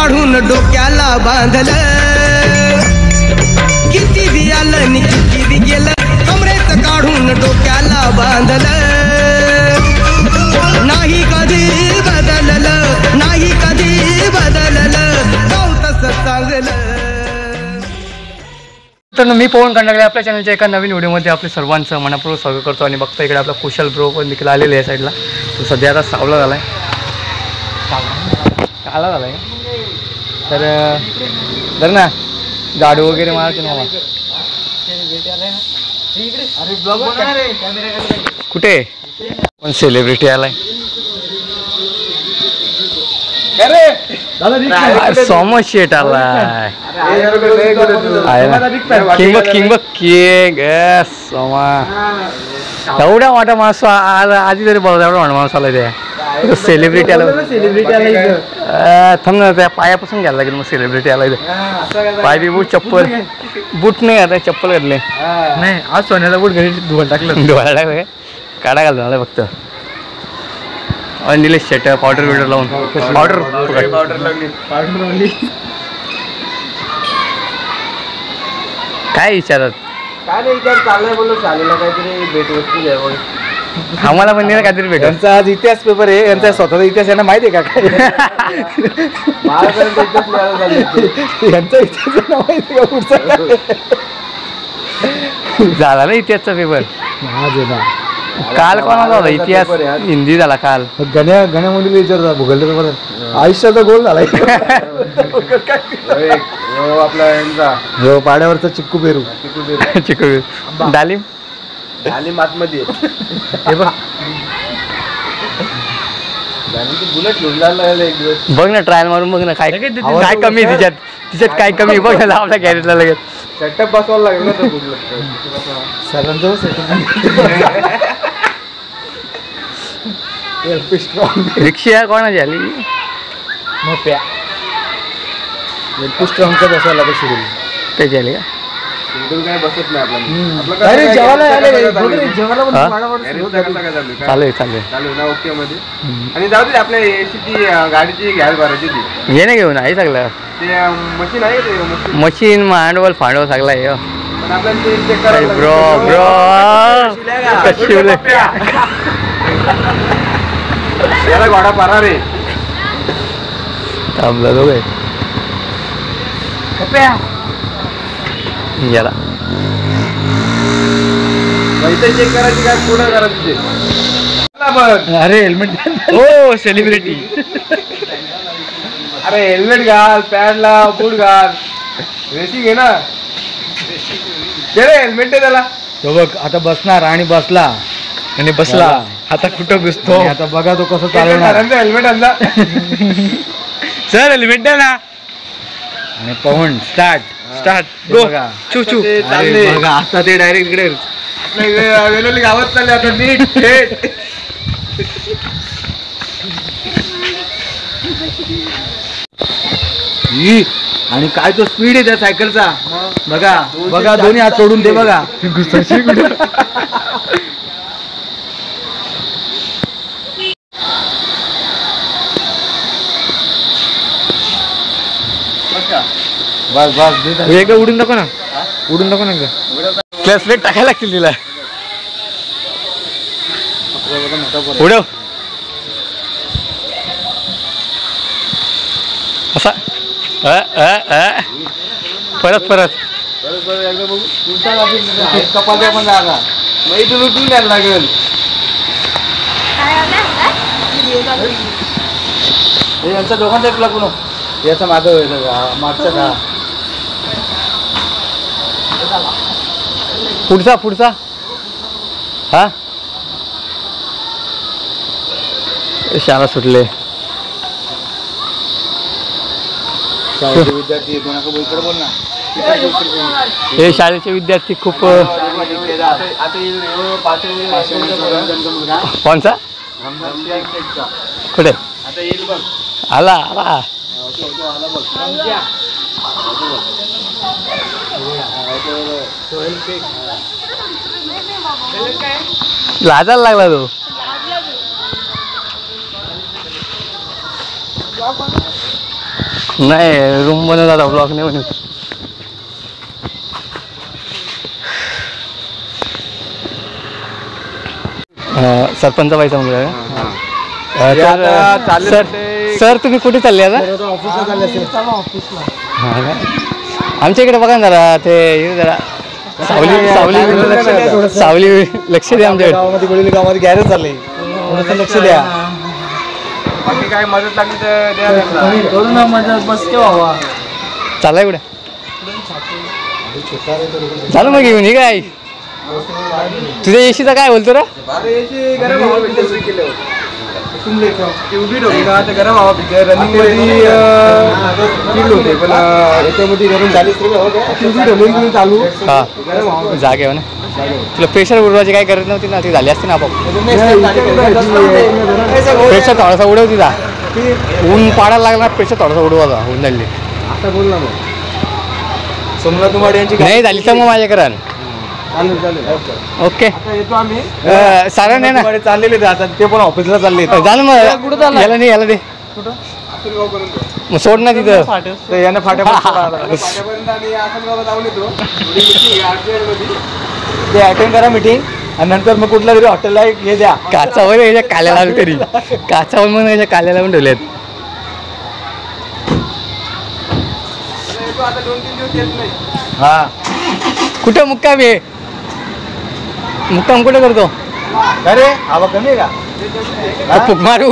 काढून डोक्याला बांधलं, किती बी आलं नि किती बी गेलं, कमरेत काढून डोक्याला बांधलं, नाही कधी बदललं, नाही कधी बदललं, जाऊ तसं चांगलं. तर मी पवन कंडागळे आपल्या चॅनलच्या एका नवीन व्हिडिओमध्ये आपले सर्वांचं मनापूर्वक स्वागत करतो. आणि बघता इकडे आपला कुशल ब्रो पण देखील आलेले आहे साईडला. तो सध्या आता सावला झाला आहे, काला झाला आहे. तर ना गाडी वगैरे मारायची ना कुठे पण सेलिब्रिटी आलाय. सोमस शेट आलाय, किंग किंग किंग सोमा. एवढा मोठा माणूस आधी तरी बघा, एवढा मोठा माणूस आलाय. त्या सेलिब्रिटी आला, थांब ना, त्या पायापासून घ्यायला लागेल मग सेलिब्रिटी आलाय. पाय बी बूट, चप्पल बूट नाही आता, चप्पल घातले नाही. आज सोन्याचा बूट घरी धुवायला टाकलं, काढा घालतो मला फक्त. निलेश शेट पावडर बिवडर लावून, पावडर लावली. काय विचारत काय नाही, विचार चाललाय बोललो शाळेला काहीतरी भेटवस्तू द्यावं. आम्हाला पण नाही काहीतरी भेट. यांचा आज इतिहास पेपर आहे, यांचा स्वतःचा इतिहास यांना माहिती आहे का? काय यांचा इतिहास माहिती का पुढचा? झाला ना इतिहासचा पेपर काल. कोणाचा होता इतिहास? हिंदी झाला काल. गण्या मुलीला विचारता भूगोलचा पेपर, आयुष्याचा गोल झाला आपला यांचा पाड्यावरचा चिक्कू पेरू. चिक्कू डालिम आतमध्ये बघ ना, ट्रायल मारून बघ ना, काय काय कमी आहे तिच्यात काय कमी बघ ना. आपल्या कॅरेटला लगेच सेटअप बसवायला लागेल ना सरांचं सेटअप. रिक्षा कोणाची आली? स्ट्रॉंगचा बसवायला लागेल शिडूल. त्याची आली का? काय बसत नाही चालेल ना. ओके मध्ये. आणि जाऊ दे, आपल्या एसीची गाडीची घ्यायला भरायची ती ये ना घेऊन आहे सगळं. ते मशीन आहे, ते मशीन मांडवल फांडवल सगळं आहे. पण आपल्याला ते चेक करायला याला घोडा पारा रे. थांबला दोघे याला चेक करायची काय पुढं करायची. अरे हेल्मेट हो सेलिब्रिटी. अरे हेल्मेट घाल, पॅड लाव, बूट घाल, रेसिंग आहे ना. रे हेल्मेट दे त्याला. तो बघ आता बसणार आणि बसला आणि बसला. आता कुठं घुसतो आता बघा तो कसं चालवणार. हेल्मेट आणला सर, हेल्मेट द्या ना. आणि पवन स्टार्ट गो चू चू. बघा आता ते डायरेक्ट इकडे वेलोली गावात चालले आता नीट थेट. आणि काय तो स्पीड आहे त्या सायकलचा. बघा बघा, दोन्ही हात सोडून ते बघा. बस बस एकदा उडून दाखव ना, उडून दाखव ना. क्लास प्लेट टाकायला लागतील तिला. उडव असा परत एकदा बघू. कपाल पण जागा मग इथून उठून द्यायला लागेल. यांचा दोघांचा एक लागून याचा मागचा का पुढचा हा शाळा सुटले. विद्यार्थी इकडे बोल ना. हे शाळेचे विद्यार्थी खूप. कोणचा कुठे आला आला? लाजायला लागला तो. नाही रूम बनवत आता ब्लॉक नाही बनवत. सरपंच व्हायचं म्हणजे सर सर तुम्ही कुठे चालले आता? हा का? आमच्या इकडे बघा ना जरा ते जरा सावली सावली सावली लक्ष द्या आमच्याकडे. गावामध्ये गॅरेज चाललंय लक्ष द्या. बाकी काय मदत लागली तर द्या करू ना मदत. बस केव्हा हवा चाललाय कुठे झालं मग घेऊन हे काय तुझ्या एसीचा काय बोलतो रे? गरम हवा गरम हवा पिते रनिंग मध्ये फील होते पण याच्यामध्ये गरम झाली चालू गरम हवा जागे ना तुला प्रेशर उडवायची काही गरज नव्हती ना ती झाली असते ना आपोआप. प्रेशर थोडासा उडव तिचा ऊन पाडायला लागला प्रेशर थोडासा उडवायचा ऊन झाली. आता बोल ना मग सोमनाथ तुमाडे यांची नाही झाली तर मग माझ्याकडे ओके येतो आम्ही. सारा नाही ना चाललेले आता ते पण ऑफिसला चालले. झालं मग याला नाही याला दे मग सोड ना तिथं याने फाट्यापर्यंत ते अटेंड करा मीटिंग आणि नंतर मग कुठल्या तरी हॉटेलला हे द्या. काचावर याच्या काल्या लावले तरी काचावर मग याच्या काल्या लावून ठेवल्यात. आता 2-3 दिवस येत नाही. हा कुठं मुक्काम आहे? मुक्काम कुठे करतो? अरे हवा कमी आहे का? फुक मारू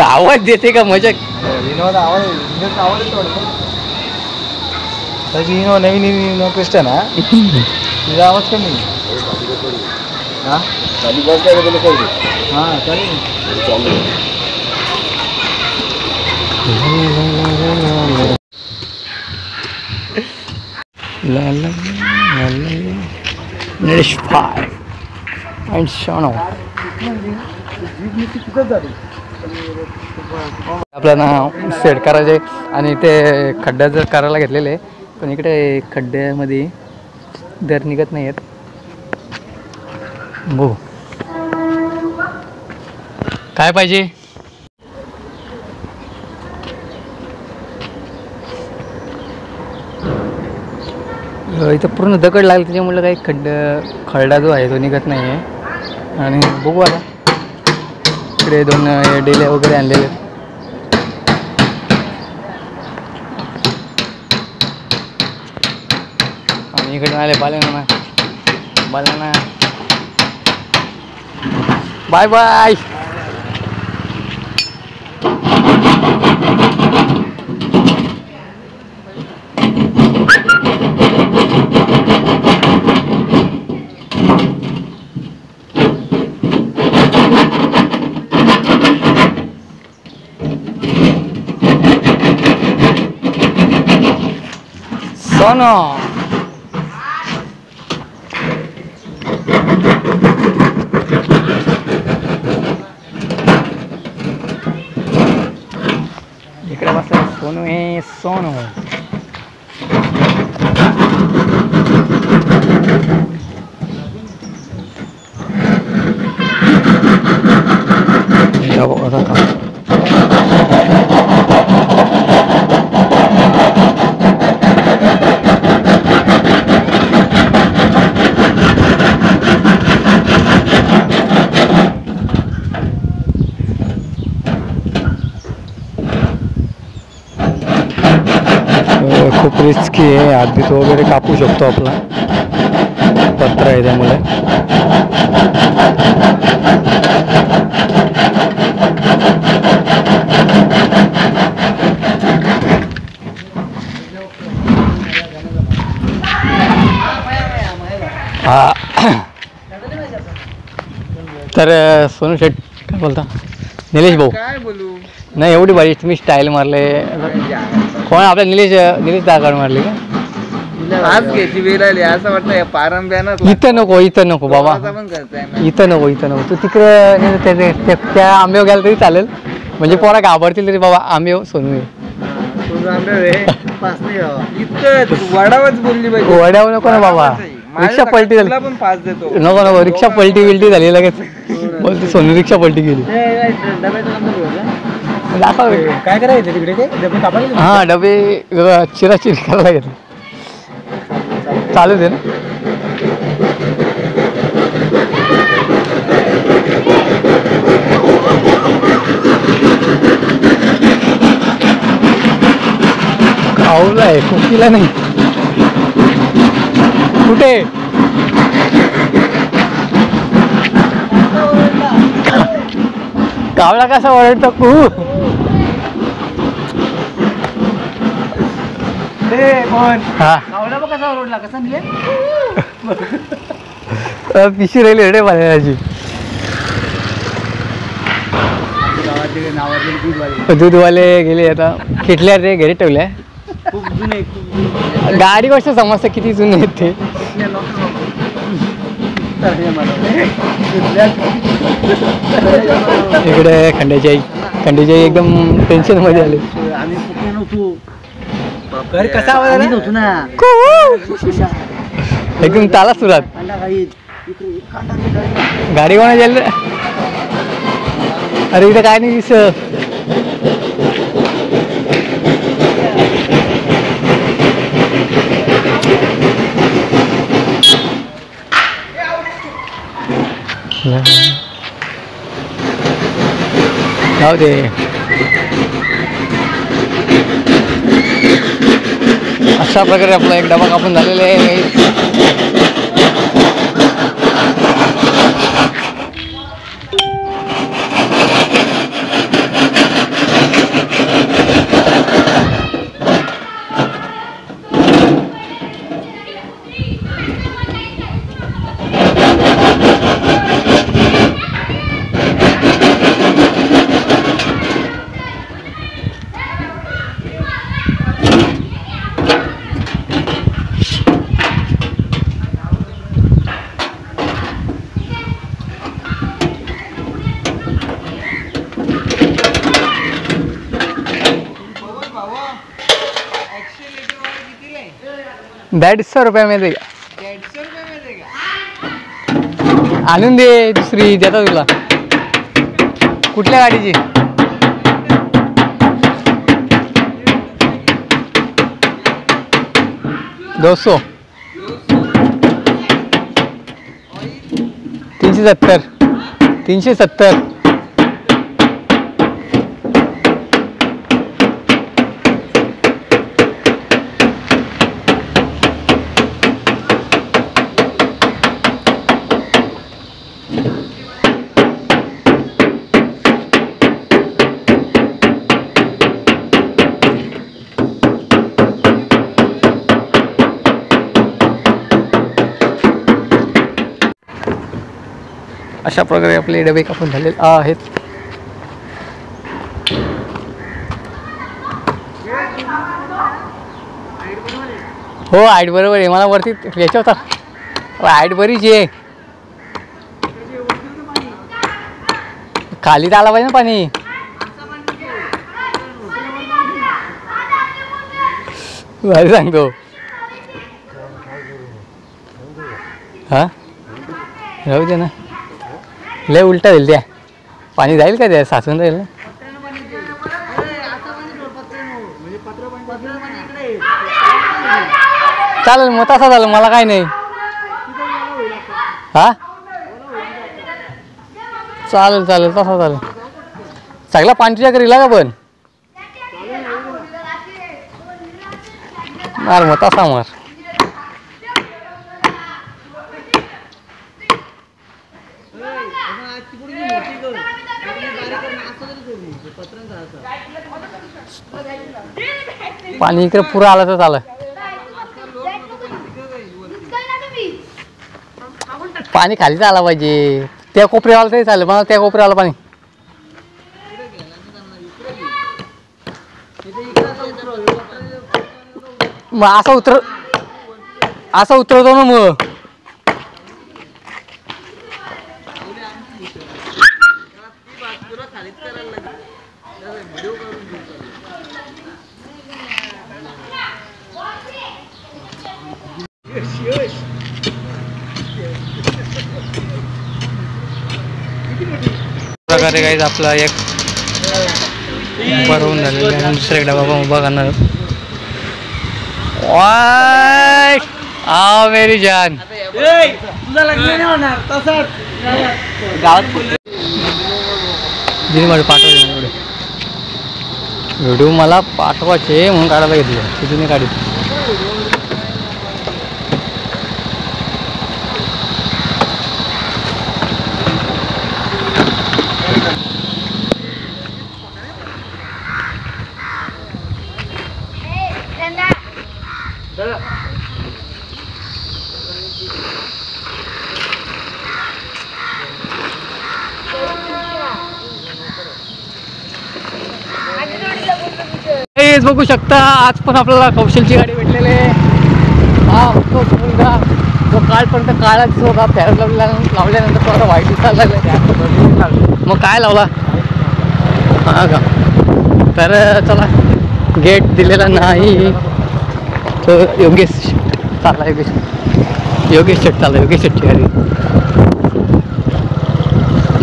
आवाज देते का मजा? विनोद आवाज येतो त्याची नवीन क्रिस्ट ना तुझा आवाज कमी हा चालू बस हा चालेल. Nilesh 5 and Shano. आपलं नाव सेट करायचे आणि ते खड्ड्या जर करायला घेतलेले पण इकडे खड्ड्यामध्ये दर निघत नाही आहेत. बघू काय पाहिजे. इथं पूर्ण दगड लागले त्याच्यामुळे काही खड्डा जो आहे तो निघत नाही आहे. आणि बघू आता इकडे 2 डेल्या वगैरे आणलेले आणि इकडे आले बाल्याना बाय बाय. सोनो इकडे बसला सोनू हे सोनू खूप रिस्की आहे. हातबीत वगैरे कापू शकतो आपला पत्र आहे त्यामुळे. हा तर सोनू शेट काय बोलता? निलेश भाऊ काय बोलू नाही एवढी भारी तुम्ही स्टाईल मारले. कोण आपल्या निलेश दाखड मारली का? आज घ्यायची वेळ आली असं वाटतं पारंब्यानं. इथं नको बाबा इथं नको तू तिकडे त्या आंब्यावर गेला तरी चालेल म्हणजे पोरा घाबरतील तरी बाबा आंबे सोनू वडावच बोलली वड्यावर नको ना बाबा. रिक्षा पलटी झाली पण पास देतो नको रिक्षा पलटी बिलटी झाली लगेच ती सोनी रिक्षा पलटी गेली. दाखव काय करायचं तिकडे ते डबे कापायचे. हां डबे चिराचिरी करायला घेतले. चालू दे ना. खाऊला आहे कुकीला नाही. कुठे कावळा कसा ओरडतो कू. हा कसा रोडला कसा पिशी राहिली रे पाण्याची. दूधवाले गेले आता खेटल्या रे घरी ठेवल्या. खूप जुने गाडी गोष्ट समजतं किती जुने आहेत ते. इकडे खंड्याची आई एकदम टेन्शन मध्ये आले. आम्ही कुठे नव्हतो. कसा आवाज नव्हतो ना. एकदम ताला सुरात. गाडी कोणा जाईल. अरे इथं काय नाही दिस. जाऊ दे. अशा प्रकारे आपला एक डबा कापून झालेला आहे. ₹150 में देगा. आणून दे दुसरी देता तुला. कुठल्या गाडीची. $200 370. अशा प्रकारे आपले डबे कापून झालेले आहेत. हो हाईट बरोबर आहे. मला वरती याच्या होता हाईट बरीच आहे. खालीच आला पाहिजे ना पाणी. भारी सांगतो. हा राहू दे ना. लय उलटा होईल त्या. पाणी जाईल का त्या साचून जाईल ना. चालेल मग तसा झालं मला काय नाही. हा चालेल तसा चालेल. सगळा पाणी तुझ्या घरीला का पण मार मग तसा मार. पाणी इकडे पुरं आलं तर चालं. पाणी खालीच आला पाहिजे. त्या कोपऱ्याला तरी चालेल. मला त्या कोपऱ्याला पाणी. मग असं उतरवतो ना मग. प्रकारे काही आपला एक भरवून झालेलं आहे आणि दुसऱ्याकडे बाबा उभा करणार. वाय आ मेरी जान गावात जिने मला पाठवले व्हिडिओ मला पाठवायचे म्हणून काढायला घेतले तिथे काढी. बघू शकता आज पण आपल्याला कौशलची गाडी भेटलेली आहे. हा तो मुलगा जो कालपर्यंत काळा दिसत होता फॅर लावल्यानंतर थोडा वाईट दिसायला लागला. मग काय लावला हा का. तर चला गेट दिलेला नाही तो योगेश चालला. योगेश शेट चालला. योगेश शेटची गाडी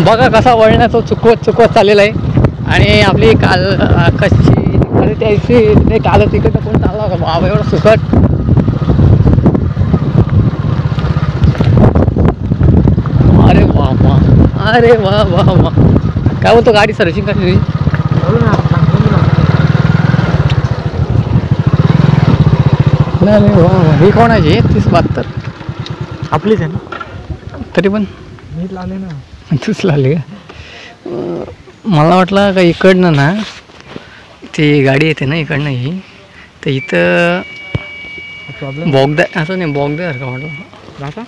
बघा कसा वळणा तो चुकवत चाललेला आहे. आणि आपली काल आकाशची त्या दिवशी काल तिकडनं कोण चालला होता बाबा एवढं सुकट. अरे वा वा अरे वा वा वा. काय बोलतो गाडी सर्व्हिसिंग करते नाही वा. ही कोणाची 3072 आपलीच आहे ना. तरी पण मीच लावले ना. तूच लावली का. मला वाटलं का इकडनं ना ती गाडी येते ना इकडनं ही तर इथं प्रॉब्लेम बॉगदा असं नाही बॉगदा का म्हटलं राहता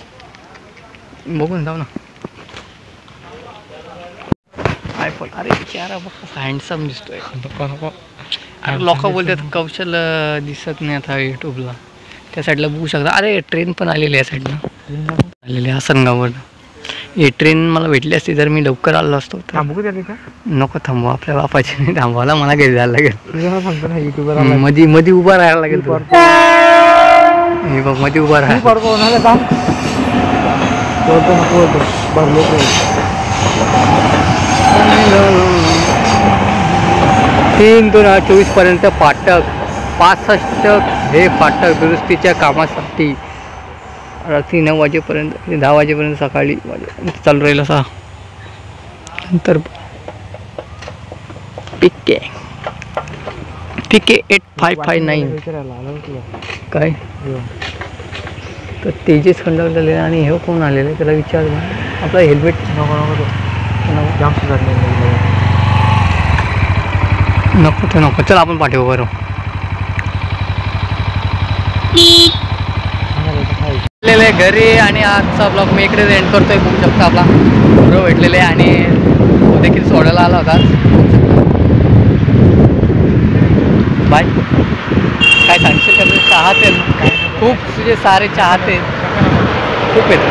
बघून जाऊ ना. आयफोन अरे चारा बघ हँडसम दिसतोय. अरे लोक बोलतात कौशल दिसत नाही आता यूट्यूबला. त्या साईडला बघू शकता. अरे ट्रेन पण आलेली आहे साईडला आलेली आहे आसनगाववर. ही ट्रेन मला भेटली असती जर मी लवकर आलो असतो तर. थांबू द्या तिथं. नको थांबवा आपल्या बापाची नाही थांबवायला मला घरी जायला लागेल. तुझ्या सांगतो ना युट्यूबर मध्ये उभा राहायला लागेल. हे बघ मध्ये उभा राहा. भरलो 3/2/24 पर्यंत फाटक 65 हे फाटक दुरुस्तीच्या कामासाठी रात्री 9 वाजेपर्यंत 10 वाजेपर्यंत सकाळी चालू राहील असा. नंतर PK 8559 काय तर तेजस खंडावर झालेलं. आणि हे कोण आलेलं आहे त्याला विचार आपला हेल्मेट नको ते नको. चल आपण पाठवू बरं. घरी आणि आजचा ब्लॉग मी इकडेच एंड करतोय. बघू शकता आपला ब्रो भेटलेले आणि तो देखील सोडायला आला होता. बाय काय सांगशील का. चाहते खूप तुझे सारे चाहते खूप आहेत.